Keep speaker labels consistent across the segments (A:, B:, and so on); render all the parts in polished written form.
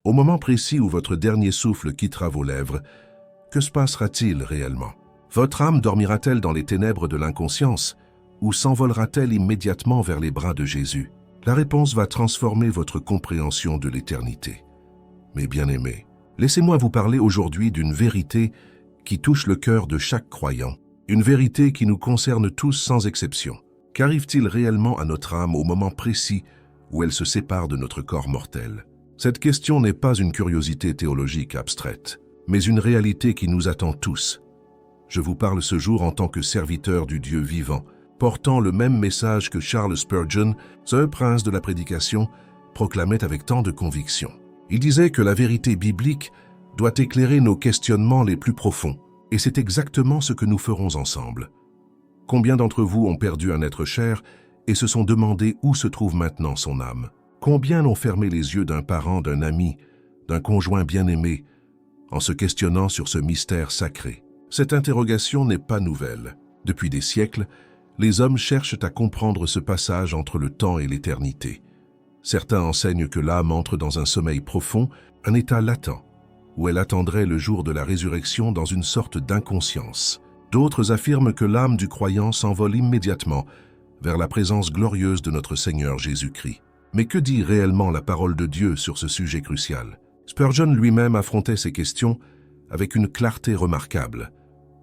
A: Au moment précis où votre dernier souffle quittera vos lèvres, que se passera-t-il réellement? Votre âme dormira-t-elle dans les ténèbres de l'inconscience ou s'envolera-t-elle immédiatement vers les bras de Jésus? La réponse va transformer votre compréhension de l'éternité. Mes bien-aimés, laissez-moi vous parler aujourd'hui d'une vérité qui touche le cœur de chaque croyant, une vérité qui nous concerne tous sans exception. Qu'arrive-t-il réellement à notre âme au moment précis où elle se sépare de notre corps mortel? Cette question n'est pas une curiosité théologique abstraite, mais une réalité qui nous attend tous. Je vous parle ce jour en tant que serviteur du Dieu vivant, portant le même message que Charles Spurgeon, ce prince de la prédication, proclamait avec tant de conviction. Il disait que la vérité biblique doit éclairer nos questionnements les plus profonds, et c'est exactement ce que nous ferons ensemble. Combien d'entre vous ont perdu un être cher et se sont demandé où se trouve maintenant son âme? Combien ont fermé les yeux d'un parent, d'un ami, d'un conjoint bien-aimé, en se questionnant sur ce mystère sacré? Cette interrogation n'est pas nouvelle. Depuis des siècles, les hommes cherchent à comprendre ce passage entre le temps et l'éternité. Certains enseignent que l'âme entre dans un sommeil profond, un état latent, où elle attendrait le jour de la résurrection dans une sorte d'inconscience. D'autres affirment que l'âme du croyant s'envole immédiatement vers la présence glorieuse de notre Seigneur Jésus-Christ. Mais que dit réellement la parole de Dieu sur ce sujet crucial? Spurgeon lui-même affrontait ces questions avec une clarté remarquable,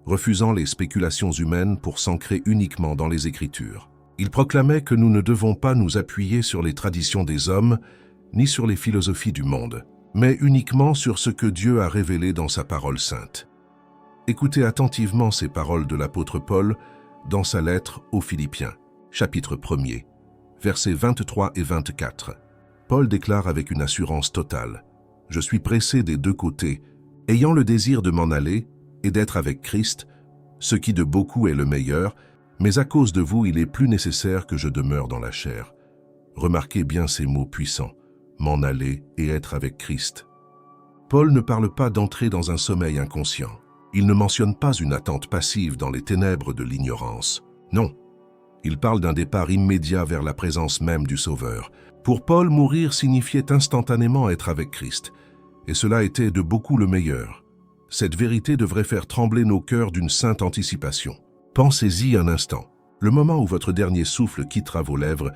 A: refusant les spéculations humaines pour s'ancrer uniquement dans les Écritures. Il proclamait que nous ne devons pas nous appuyer sur les traditions des hommes, ni sur les philosophies du monde, mais uniquement sur ce que Dieu a révélé dans sa parole sainte. Écoutez attentivement ces paroles de l'apôtre Paul dans sa lettre aux Philippiens, chapitre 1er, versets 23 et 24. Paul déclare avec une assurance totale: « Je suis pressé des deux côtés, ayant le désir de m'en aller et d'être avec Christ, ce qui de beaucoup est le meilleur, mais à cause de vous, il est plus nécessaire que je demeure dans la chair. » Remarquez bien ces mots puissants, m'en aller et être avec Christ. Paul ne parle pas d'entrer dans un sommeil inconscient. Il ne mentionne pas une attente passive dans les ténèbres de l'ignorance. Non, il parle d'un départ immédiat vers la présence même du Sauveur. Pour Paul, mourir signifiait instantanément être avec Christ, et cela était de beaucoup le meilleur. Cette vérité devrait faire trembler nos cœurs d'une sainte anticipation. Pensez-y un instant. Le moment où votre dernier souffle quittera vos lèvres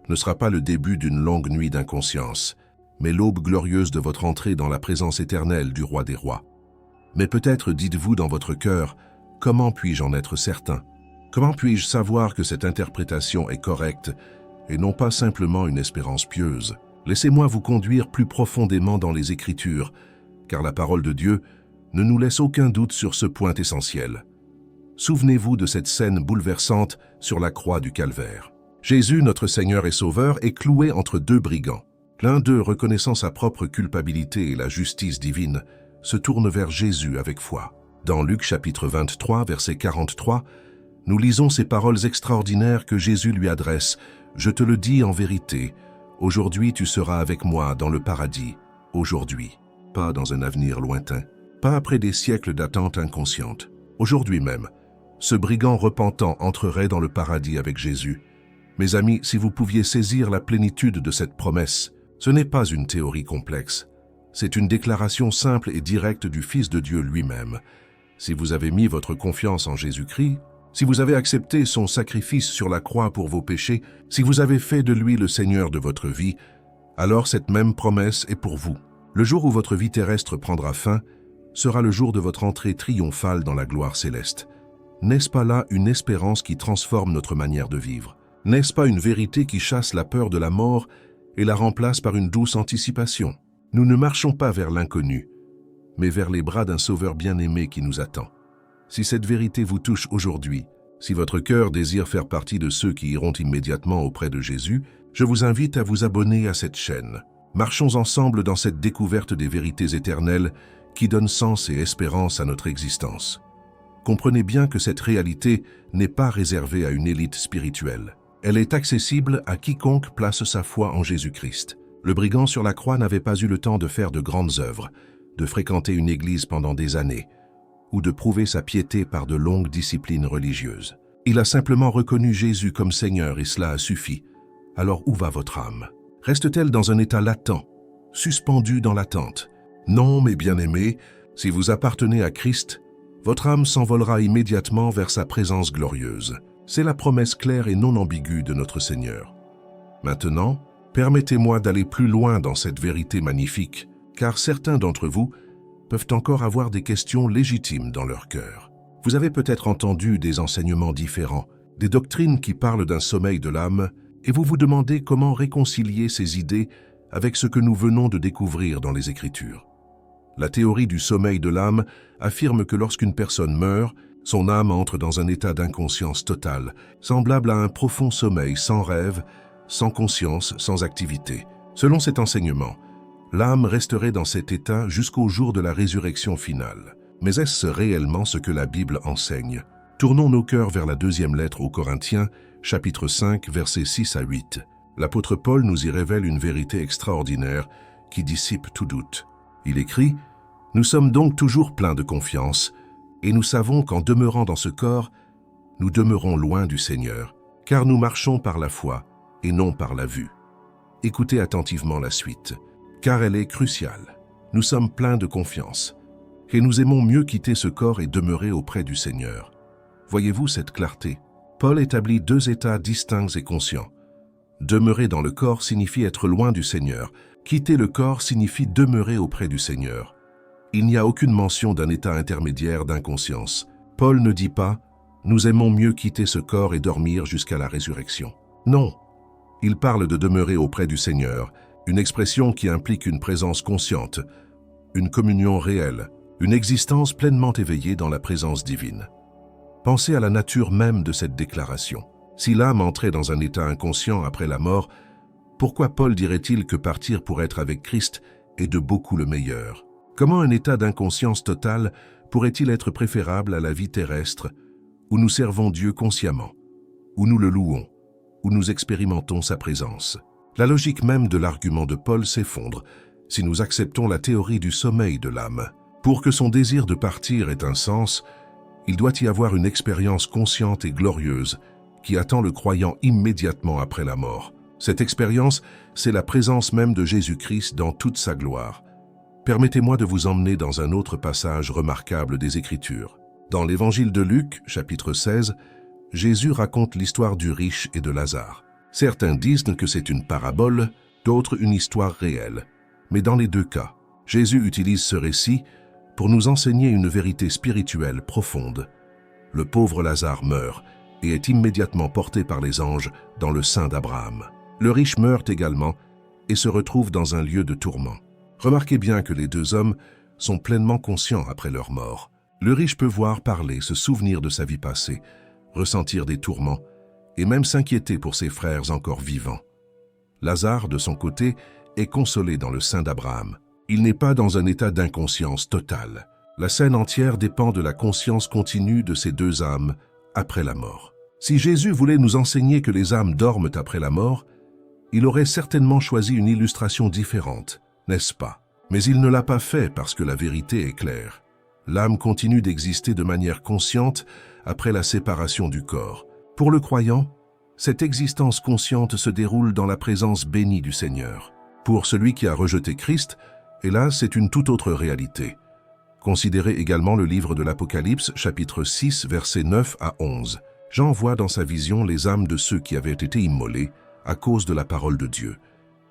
A: ne sera pas le début d'une longue nuit d'inconscience, mais l'aube glorieuse de votre entrée dans la présence éternelle du Roi des Rois. Mais peut-être dites-vous dans votre cœur: « Comment puis-je en être certain? Comment puis-je savoir que cette interprétation est correcte et non pas simplement une espérance pieuse? » Laissez-moi vous conduire plus profondément dans les Écritures, car la parole de Dieu ne nous laisse aucun doute sur ce point essentiel. Souvenez-vous de cette scène bouleversante sur la croix du Calvaire. Jésus, notre Seigneur et Sauveur, est cloué entre deux brigands. L'un d'eux, reconnaissant sa propre culpabilité et la justice divine, se tourne vers Jésus avec foi. Dans Luc chapitre 23, verset 43, nous lisons ces paroles extraordinaires que Jésus lui adresse: « Je te le dis en vérité, aujourd'hui tu seras avec moi dans le paradis. » Aujourd'hui, pas dans un avenir lointain, pas après des siècles d'attente inconsciente. Aujourd'hui même, ce brigand repentant entrerait dans le paradis avec Jésus. Mes amis, si vous pouviez saisir la plénitude de cette promesse, ce n'est pas une théorie complexe. C'est une déclaration simple et directe du Fils de Dieu lui-même. Si vous avez mis votre confiance en Jésus-Christ, si vous avez accepté son sacrifice sur la croix pour vos péchés, si vous avez fait de lui le Seigneur de votre vie, alors cette même promesse est pour vous. Le jour où votre vie terrestre prendra fin sera le jour de votre entrée triomphale dans la gloire céleste. N'est-ce pas là une espérance qui transforme notre manière de vivre? N'est-ce pas une vérité qui chasse la peur de la mort et la remplace par une douce anticipation? Nous ne marchons pas vers l'inconnu, mais vers les bras d'un Sauveur bien-aimé qui nous attend. Si cette vérité vous touche aujourd'hui, si votre cœur désire faire partie de ceux qui iront immédiatement auprès de Jésus, je vous invite à vous abonner à cette chaîne. Marchons ensemble dans cette découverte des vérités éternelles qui donnent sens et espérance à notre existence. Comprenez bien que cette réalité n'est pas réservée à une élite spirituelle. Elle est accessible à quiconque place sa foi en Jésus-Christ. Le brigand sur la croix n'avait pas eu le temps de faire de grandes œuvres, de fréquenter une église pendant des années, ou de prouver sa piété par de longues disciplines religieuses. Il a simplement reconnu Jésus comme Seigneur et cela a suffi. Alors où va votre âme? Reste-t-elle dans un état latent, suspendu dans l'attente. Non, mes bien-aimés, si vous appartenez à Christ, votre âme s'envolera immédiatement vers sa présence glorieuse. C'est la promesse claire et non ambiguë de notre Seigneur. Maintenant, permettez-moi d'aller plus loin dans cette vérité magnifique, car certains d'entre vous peuvent encore avoir des questions légitimes dans leur cœur. Vous avez peut-être entendu des enseignements différents, des doctrines qui parlent d'un sommeil de l'âme, et vous vous demandez comment réconcilier ces idées avec ce que nous venons de découvrir dans les Écritures. La théorie du sommeil de l'âme affirme que lorsqu'une personne meurt, son âme entre dans un état d'inconscience totale, semblable à un profond sommeil sans rêve, sans conscience, sans activité. Selon cet enseignement, l'âme resterait dans cet état jusqu'au jour de la résurrection finale. Mais est-ce réellement ce que la Bible enseigne? Tournons nos cœurs vers la deuxième lettre aux Corinthiens, chapitre 5, versets 6 à 8. L'apôtre Paul nous y révèle une vérité extraordinaire qui dissipe tout doute. Il écrit « Nous sommes donc toujours pleins de confiance, et nous savons qu'en demeurant dans ce corps, nous demeurons loin du Seigneur, car nous marchons par la foi et non par la vue. » Écoutez attentivement la suite, car elle est cruciale. Nous sommes pleins de confiance, et nous aimons mieux quitter ce corps et demeurer auprès du Seigneur. Voyez-vous cette clarté? Paul établit deux états distincts et conscients. Demeurer dans le corps signifie être loin du Seigneur. Quitter le corps signifie demeurer auprès du Seigneur. Il n'y a aucune mention d'un état intermédiaire d'inconscience. Paul ne dit pas « Nous aimons mieux quitter ce corps et dormir jusqu'à la résurrection ». Non, il parle de demeurer auprès du Seigneur, une expression qui implique une présence consciente, une communion réelle, une existence pleinement éveillée dans la présence divine. Pensez à la nature même de cette déclaration. Si l'âme entrait dans un état inconscient après la mort, pourquoi Paul dirait-il que partir pour être avec Christ est de beaucoup le meilleur? Comment un état d'inconscience totale pourrait-il être préférable à la vie terrestre où nous servons Dieu consciemment, où nous le louons, où nous expérimentons sa présence? La logique même de l'argument de Paul s'effondre si nous acceptons la théorie du sommeil de l'âme. Pour que son désir de partir ait un sens, il doit y avoir une expérience consciente et glorieuse qui attend le croyant immédiatement après la mort. Cette expérience, c'est la présence même de Jésus-Christ dans toute sa gloire. Permettez-moi de vous emmener dans un autre passage remarquable des Écritures. Dans l'Évangile de Luc, chapitre 16, Jésus raconte l'histoire du riche et de Lazare. Certains disent que c'est une parabole, d'autres une histoire réelle. Mais dans les deux cas, Jésus utilise ce récit pour nous enseigner une vérité spirituelle profonde. Le pauvre Lazare meurt et est immédiatement porté par les anges dans le sein d'Abraham. Le riche meurt également et se retrouve dans un lieu de tourment. Remarquez bien que les deux hommes sont pleinement conscients après leur mort. Le riche peut voir, parler, se souvenir de sa vie passée, ressentir des tourments et même s'inquiéter pour ses frères encore vivants. Lazare, de son côté, est consolé dans le sein d'Abraham. Il n'est pas dans un état d'inconscience totale. La scène entière dépend de la conscience continue de ces deux âmes après la mort. Si Jésus voulait nous enseigner que les âmes dorment après la mort, il aurait certainement choisi une illustration différente, n'est-ce pas? Mais il ne l'a pas fait parce que la vérité est claire. L'âme continue d'exister de manière consciente après la séparation du corps. Pour le croyant, cette existence consciente se déroule dans la présence bénie du Seigneur. Pour celui qui a rejeté Christ, hélas, c'est une toute autre réalité. Considérez également le livre de l'Apocalypse, chapitre 6, versets 9 à 11. Jean voit dans sa vision les âmes de ceux qui avaient été immolés à cause de la parole de Dieu.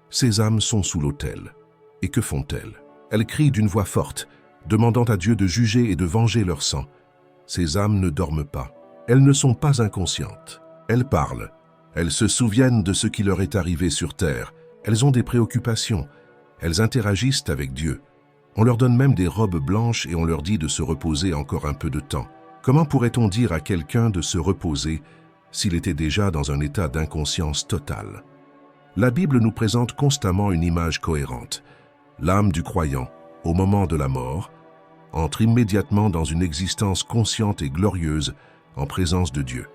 A: Ces âmes sont sous l'autel. Et que font-elles? Elles crient d'une voix forte, demandant à Dieu de juger et de venger leur sang. Ces âmes ne dorment pas. Elles ne sont pas inconscientes. Elles parlent. Elles se souviennent de ce qui leur est arrivé sur terre. Elles ont des préoccupations. Elles interagissent avec Dieu. On leur donne même des robes blanches et on leur dit de se reposer encore un peu de temps. Comment pourrait-on dire à quelqu'un de se reposer s'il était déjà dans un état d'inconscience totale? La Bible nous présente constamment une image cohérente. L'âme du croyant, au moment de la mort, entre immédiatement dans une existence consciente et glorieuse en présence de Dieu.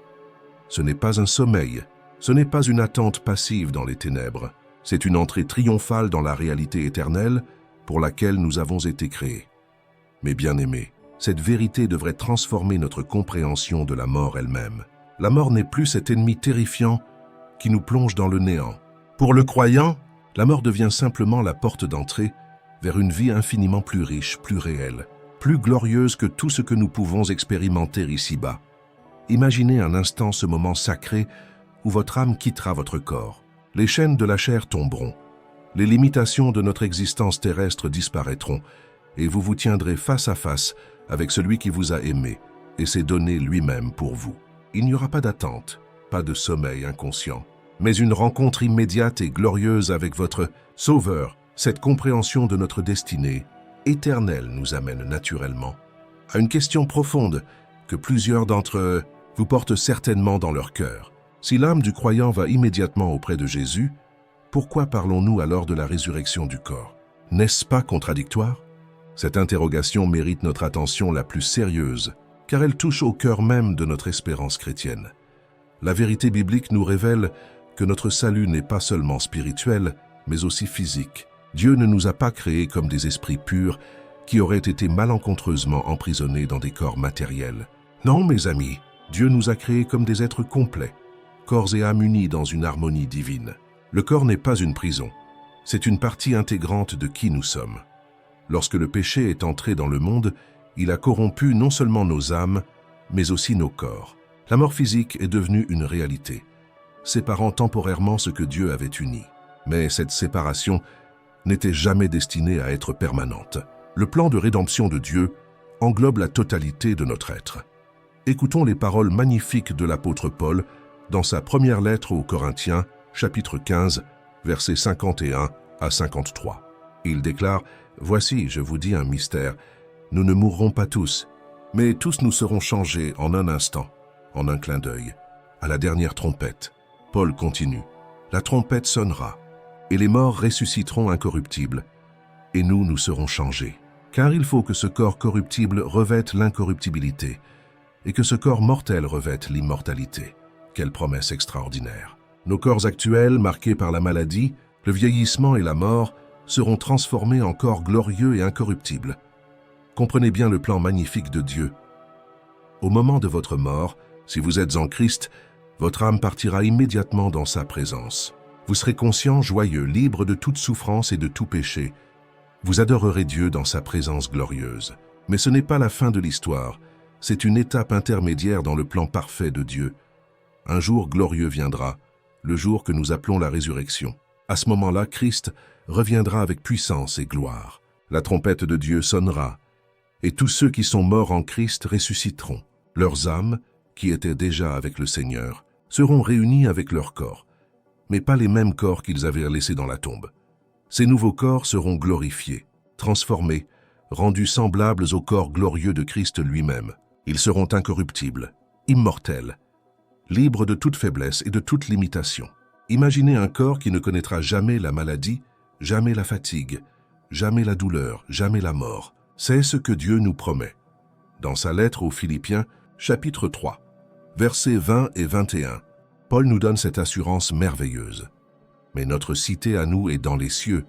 A: Ce n'est pas un sommeil, ce n'est pas une attente passive dans les ténèbres, c'est une entrée triomphale dans la réalité éternelle pour laquelle nous avons été créés. Mes bien-aimés, cette vérité devrait transformer notre compréhension de la mort elle-même. La mort n'est plus cet ennemi terrifiant qui nous plonge dans le néant. Pour le croyant, La mort devient simplement la porte d'entrée vers une vie infiniment plus riche, plus réelle, plus glorieuse que tout ce que nous pouvons expérimenter ici-bas. Imaginez un instant ce moment sacré où votre âme quittera votre corps. Les chaînes de la chair tomberont, les limitations de notre existence terrestre disparaîtront, et vous vous tiendrez face à face avec celui qui vous a aimé et s'est donné lui-même pour vous. Il n'y aura pas d'attente, pas de sommeil inconscient, mais une rencontre immédiate et glorieuse avec votre Sauveur. Cette compréhension de notre destinée éternelle nous amène naturellement à une question profonde que plusieurs d'entre vous portent certainement dans leur cœur. Si l'âme du croyant va immédiatement auprès de Jésus, pourquoi parlons-nous alors de la résurrection du corps? N'est-ce pas contradictoire? Cette interrogation mérite notre attention la plus sérieuse, car elle touche au cœur même de notre espérance chrétienne. La vérité biblique nous révèle que notre salut n'est pas seulement spirituel, mais aussi physique. Dieu ne nous a pas créés comme des esprits purs qui auraient été malencontreusement emprisonnés dans des corps matériels. Non, mes amis, Dieu nous a créés comme des êtres complets, corps et âme unis dans une harmonie divine. Le corps n'est pas une prison, c'est une partie intégrante de qui nous sommes. Lorsque le péché est entré dans le monde, il a corrompu non seulement nos âmes, mais aussi nos corps. La mort physique est devenue une réalité, séparant temporairement ce que Dieu avait uni. Mais cette séparation n'était jamais destinée à être permanente. Le plan de rédemption de Dieu englobe la totalité de notre être. Écoutons les paroles magnifiques de l'apôtre Paul dans sa première lettre aux Corinthiens, chapitre 15, versets 51 à 53. Il déclare « Voici, je vous dis un mystère, nous ne mourrons pas tous, mais tous nous serons changés en un instant, en un clin d'œil, à la dernière trompette. » Paul continue « La trompette sonnera, et les morts ressusciteront incorruptibles, et nous serons changés. Car il faut que ce corps corruptible revête l'incorruptibilité, et que ce corps mortel revête l'immortalité. » Quelle promesse extraordinaire! Nos corps actuels, marqués par la maladie, le vieillissement et la mort, seront transformés en corps glorieux et incorruptibles. Comprenez bien le plan magnifique de Dieu. Au moment de votre mort, si vous êtes en Christ, votre âme partira immédiatement dans sa présence. Vous serez conscient, joyeux, libre de toute souffrance et de tout péché. Vous adorerez Dieu dans sa présence glorieuse. Mais ce n'est pas la fin de l'histoire, c'est une étape intermédiaire dans le plan parfait de Dieu. Un jour glorieux viendra, le jour que nous appelons la résurrection. À ce moment-là, Christ reviendra avec puissance et gloire. La trompette de Dieu sonnera, et tous ceux qui sont morts en Christ ressusciteront. Leurs âmes, qui étaient déjà avec le Seigneur, seront réunies avec leur corps, mais pas les mêmes corps qu'ils avaient laissés dans la tombe. Ces nouveaux corps seront glorifiés, transformés, rendus semblables aux corps glorieux de Christ lui-même. Ils seront incorruptibles, immortels, libres de toute faiblesse et de toute limitation. Imaginez un corps qui ne connaîtra jamais la maladie, jamais la fatigue, jamais la douleur, jamais la mort. C'est ce que Dieu nous promet. Dans sa lettre aux Philippiens, chapitre 3, versets 20 et 21, Paul nous donne cette assurance merveilleuse. Mais notre cité à nous est dans les cieux,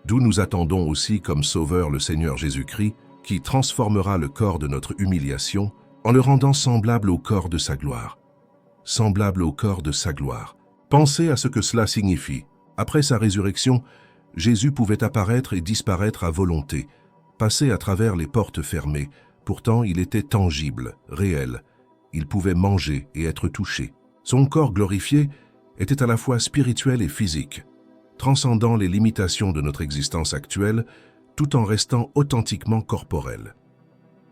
A: d'où nous attendons aussi comme Sauveur le Seigneur Jésus-Christ, qui transformera le corps de notre humiliation en le rendant semblable au corps de sa gloire. Semblable au corps de sa gloire. Pensez à ce que cela signifie. Après sa résurrection, Jésus pouvait apparaître et disparaître à volonté, passer à travers les portes fermées. Pourtant, il était tangible, réel. Il pouvait manger et être touché. Son corps glorifié était à la fois spirituel et physique, transcendant les limitations de notre existence actuelle, tout en restant authentiquement corporel.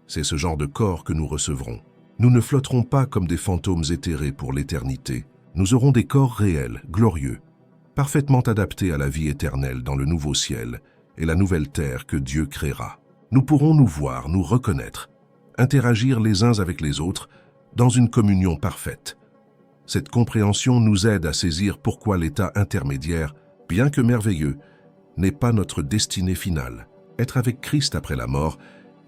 A: C'est ce genre de corps que nous recevrons. Nous ne flotterons pas comme des fantômes éthérés pour l'éternité. Nous aurons des corps réels, glorieux, parfaitement adaptés à la vie éternelle dans le nouveau ciel et la nouvelle terre que Dieu créera. Nous pourrons nous voir, nous reconnaître, interagir les uns avec les autres dans une communion parfaite. Cette compréhension nous aide à saisir pourquoi l'état intermédiaire, bien que merveilleux, n'est pas notre destinée finale. Être avec Christ après la mort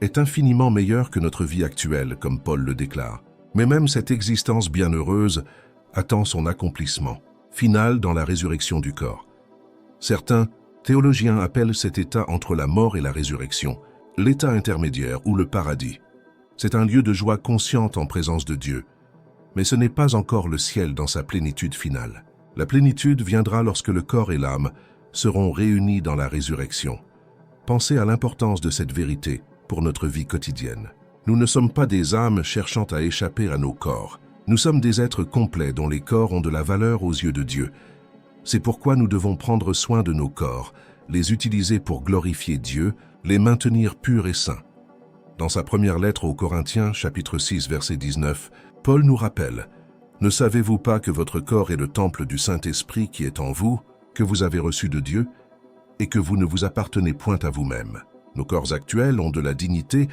A: est infiniment meilleur que notre vie actuelle, comme Paul le déclare. Mais même cette existence bienheureuse attend son accomplissement, final dans la résurrection du corps. Certains théologiens appellent cet état entre la mort et la résurrection, l'état intermédiaire ou le paradis. C'est un lieu de joie consciente en présence de Dieu, mais ce n'est pas encore le ciel dans sa plénitude finale. La plénitude viendra lorsque le corps et l'âme seront réunis dans la résurrection. Pensez à l'importance de cette vérité pour notre vie quotidienne. Nous ne sommes pas des âmes cherchant à échapper à nos corps. Nous sommes des êtres complets dont les corps ont de la valeur aux yeux de Dieu. C'est pourquoi nous devons prendre soin de nos corps, les utiliser pour glorifier Dieu, les maintenir purs et saints. Dans sa première lettre aux Corinthiens, chapitre 6, verset 19, Paul nous rappelle « Ne savez-vous pas que votre corps est le temple du Saint-Esprit qui est en vous, que vous avez reçu de Dieu, et que vous ne vous appartenez point à vous-même. Nos corps actuels ont de la dignité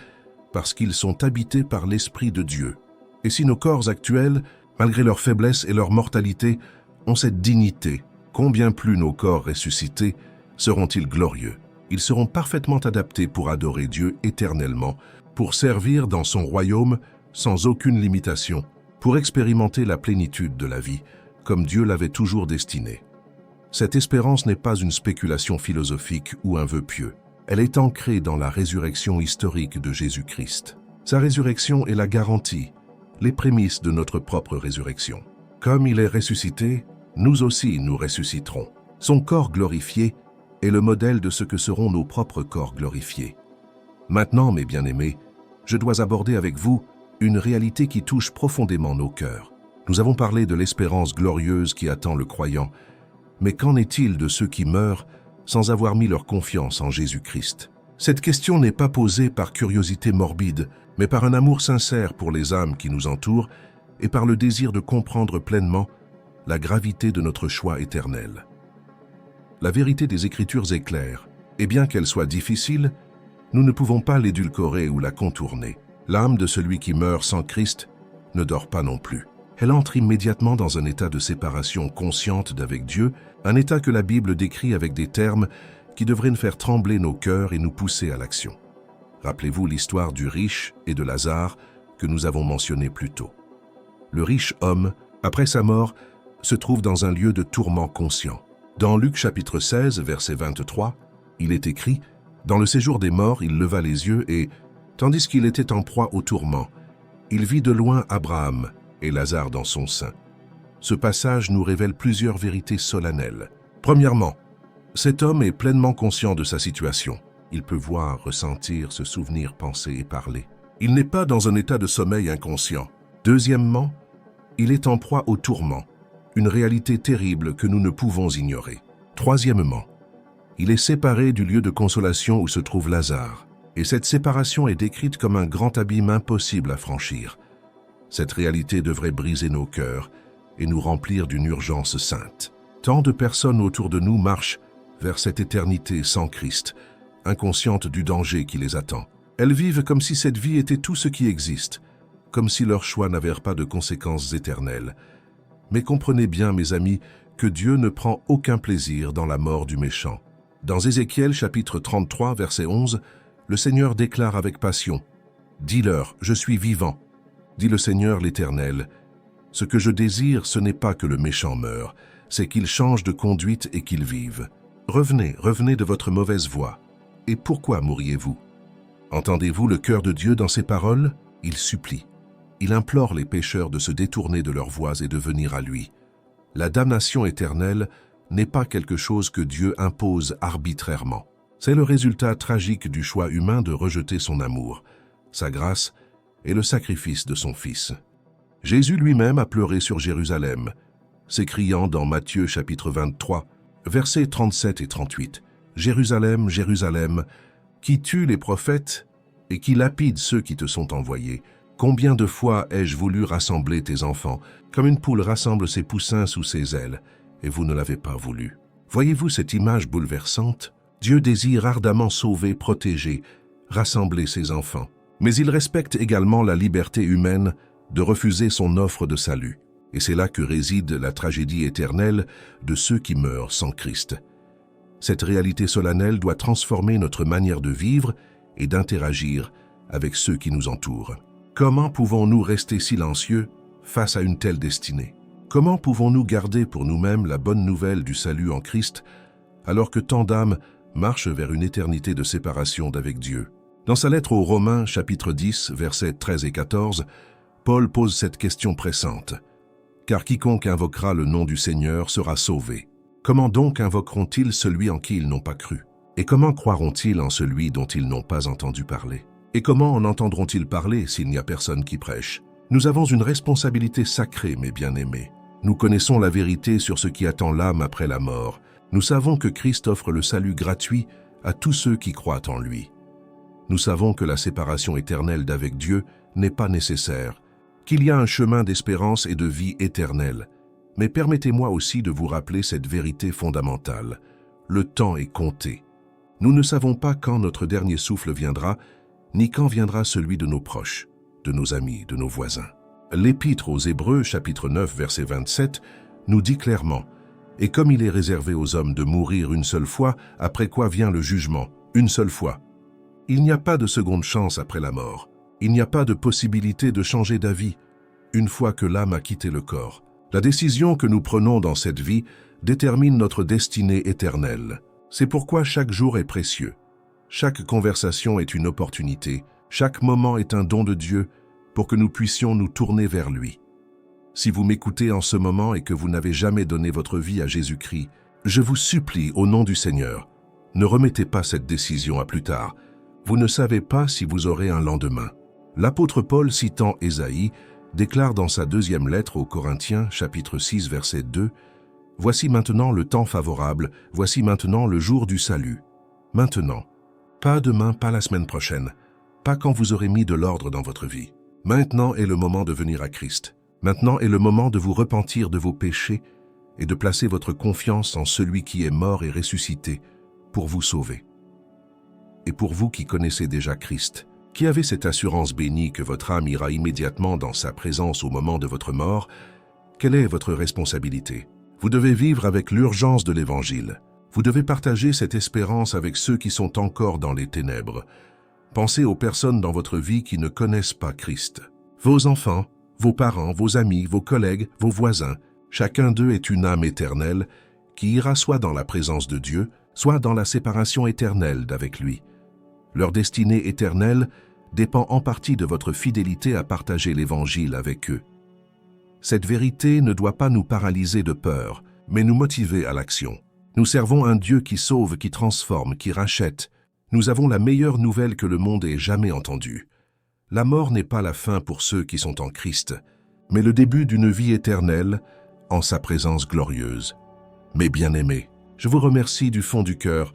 A: parce qu'ils sont habités par l'Esprit de Dieu. Et si nos corps actuels, malgré leur faiblesse et leur mortalité, ont cette dignité, combien plus nos corps ressuscités seront-ils glorieux? Ils seront parfaitement adaptés pour adorer Dieu éternellement, pour servir dans son royaume sans aucune limitation, pour expérimenter la plénitude de la vie, comme Dieu l'avait toujours destiné. Cette espérance n'est pas une spéculation philosophique ou un vœu pieux. Elle est ancrée dans la résurrection historique de Jésus-Christ. Sa résurrection est la garantie, les prémices de notre propre résurrection. Comme il est ressuscité, nous aussi nous ressusciterons. Son corps glorifié est le modèle de ce que seront nos propres corps glorifiés. Maintenant, mes bien-aimés, je dois aborder avec vous une réalité qui touche profondément nos cœurs. Nous avons parlé de l'espérance glorieuse qui attend le croyant, mais qu'en est-il de ceux qui meurent sans avoir mis leur confiance en Jésus-Christ? Cette question n'est pas posée par curiosité morbide, mais par un amour sincère pour les âmes qui nous entourent et par le désir de comprendre pleinement la gravité de notre choix éternel. La vérité des Écritures est claire, et bien qu'elle soit difficile, nous ne pouvons pas l'édulcorer ou la contourner. L'âme de celui qui meurt sans Christ ne dort pas non plus. Elle entre immédiatement dans un état de séparation consciente d'avec Dieu, un état que la Bible décrit avec des termes qui devraient nous faire trembler nos cœurs et nous pousser à l'action. Rappelez-vous l'histoire du riche et de Lazare que nous avons mentionné plus tôt. Le riche homme, après sa mort, se trouve dans un lieu de tourment conscient. Dans Luc chapitre 16, verset 23, il est écrit « Dans le séjour des morts, il leva les yeux et, tandis qu'il était en proie au tourment, il vit de loin Abraham et Lazare dans son sein. » Ce passage nous révèle plusieurs vérités solennelles. Premièrement, cet homme est pleinement conscient de sa situation. Il peut voir, ressentir, se souvenir, penser et parler. Il n'est pas dans un état de sommeil inconscient. Deuxièmement, il est en proie au tourment, une réalité terrible que nous ne pouvons ignorer. Troisièmement, il est séparé du lieu de consolation où se trouve Lazare, et cette séparation est décrite comme un grand abîme impossible à franchir. Cette réalité devrait briser nos cœurs et nous remplir d'une urgence sainte. Tant de personnes autour de nous marchent vers cette éternité sans Christ, inconscientes du danger qui les attend. Elles vivent comme si cette vie était tout ce qui existe, comme si leurs choix n'avaient pas de conséquences éternelles. Mais comprenez bien, mes amis, que Dieu ne prend aucun plaisir dans la mort du méchant. Dans Ézéchiel chapitre 33, verset 11, le Seigneur déclare avec passion « Dis-leur, je suis vivant, dit le Seigneur l'Éternel. Ce que je désire, ce n'est pas que le méchant meure, c'est qu'il change de conduite et qu'il vive. Revenez, revenez de votre mauvaise voie. Et pourquoi mourriez-vous? Entendez-vous le cœur de Dieu dans ces paroles? Il supplie. Il implore les pécheurs de se détourner de leurs voies et de venir à lui. La damnation éternelle n'est pas quelque chose que Dieu impose arbitrairement. C'est le résultat tragique du choix humain de rejeter son amour, sa grâce et le sacrifice de son Fils. Jésus lui-même a pleuré sur Jérusalem, s'écriant dans Matthieu chapitre 23, versets 37 et 38, « Jérusalem, Jérusalem, qui tue les prophètes et qui lapide ceux qui te sont envoyés. Combien de fois ai-je voulu rassembler tes enfants, comme une poule rassemble ses poussins sous ses ailes, et vous ne l'avez pas voulu. » Voyez-vous cette image bouleversante? Dieu désire ardemment sauver, protéger, rassembler ses enfants. Mais il respecte également la liberté humaine de refuser son offre de salut. Et c'est là que réside la tragédie éternelle de ceux qui meurent sans Christ. Cette réalité solennelle doit transformer notre manière de vivre et d'interagir avec ceux qui nous entourent. Comment pouvons-nous rester silencieux face à une telle destinée? Comment pouvons-nous garder pour nous-mêmes la bonne nouvelle du salut en Christ alors que tant d'âmes marchent vers une éternité de séparation d'avec Dieu? Dans sa lettre aux Romains, chapitre 10, versets 13 et 14, Paul pose cette question pressante. « Car quiconque invoquera le nom du Seigneur sera sauvé. » Comment donc invoqueront-ils celui en qui ils n'ont pas cru? Et comment croiront-ils en celui dont ils n'ont pas entendu parler? Et comment en entendront-ils parler s'il n'y a personne qui prêche? Nous avons une responsabilité sacrée, mes bien-aimés. Nous connaissons la vérité sur ce qui attend l'âme après la mort. Nous savons que Christ offre le salut gratuit à tous ceux qui croient en lui. Nous savons que la séparation éternelle d'avec Dieu n'est pas nécessaire, qu'il y a un chemin d'espérance et de vie éternelle. Mais permettez-moi aussi de vous rappeler cette vérité fondamentale. Le temps est compté. Nous ne savons pas quand notre dernier souffle viendra, ni quand viendra celui de nos proches, de nos amis, de nos voisins. L'Épître aux Hébreux, chapitre 9, verset 27, nous dit clairement « Et comme il est réservé aux hommes de mourir une seule fois, après quoi vient le jugement, une seule fois. Il n'y a pas de seconde chance après la mort. Il n'y a pas de possibilité de changer d'avis, une fois que l'âme a quitté le corps. La décision que nous prenons dans cette vie détermine notre destinée éternelle. C'est pourquoi chaque jour est précieux. Chaque conversation est une opportunité. Chaque moment est un don de Dieu pour que nous puissions nous tourner vers lui. Si vous m'écoutez en ce moment et que vous n'avez jamais donné votre vie à Jésus-Christ, je vous supplie au nom du Seigneur, ne remettez pas cette décision à plus tard. Vous ne savez pas si vous aurez un lendemain. L'apôtre Paul, citant Ésaïe, déclare dans sa deuxième lettre aux Corinthiens, chapitre 6, verset 2, « Voici maintenant le temps favorable, voici maintenant le jour du salut. Maintenant, pas demain, pas la semaine prochaine, pas quand vous aurez mis de l'ordre dans votre vie. Maintenant est le moment de venir à Christ. Maintenant est le moment de vous repentir de vos péchés et de placer votre confiance en celui qui est mort et ressuscité pour vous sauver. Et pour vous qui connaissez déjà Christ, qui avez cette assurance bénie que votre âme ira immédiatement dans sa présence au moment de votre mort, quelle est votre responsabilité? Vous devez vivre avec l'urgence de l'Évangile. Vous devez partager cette espérance avec ceux qui sont encore dans les ténèbres. Pensez aux personnes dans votre vie qui ne connaissent pas Christ. Vos enfants, vos parents, vos amis, vos collègues, vos voisins, chacun d'eux est une âme éternelle qui ira soit dans la présence de Dieu, soit dans la séparation éternelle d'avec lui. Leur destinée éternelle dépend en partie de votre fidélité à partager l'Évangile avec eux. Cette vérité ne doit pas nous paralyser de peur, mais nous motiver à l'action. Nous servons un Dieu qui sauve, qui transforme, qui rachète. Nous avons la meilleure nouvelle que le monde ait jamais entendue. La mort n'est pas la fin pour ceux qui sont en Christ, mais le début d'une vie éternelle en sa présence glorieuse. Mes bien-aimés, je vous remercie du fond du cœur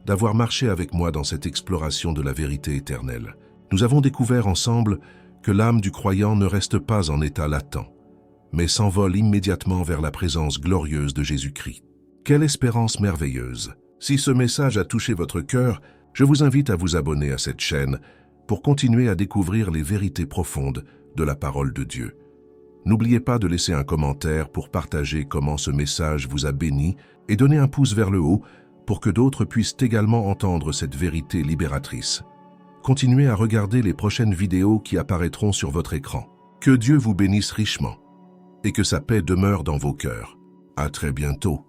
A: d'avoir marché avec moi dans cette exploration de la vérité éternelle. Nous avons découvert ensemble que l'âme du croyant ne reste pas en état latent, mais s'envole immédiatement vers la présence glorieuse de Jésus-Christ. Quelle espérance merveilleuse! Si ce message a touché votre cœur, je vous invite à vous abonner à cette chaîne pour continuer à découvrir les vérités profondes de la parole de Dieu. N'oubliez pas de laisser un commentaire pour partager comment ce message vous a béni et donner un pouce vers le haut pour que d'autres puissent également entendre cette vérité libératrice. Continuez à regarder les prochaines vidéos qui apparaîtront sur votre écran. Que Dieu vous bénisse richement et que sa paix demeure dans vos cœurs. À très bientôt.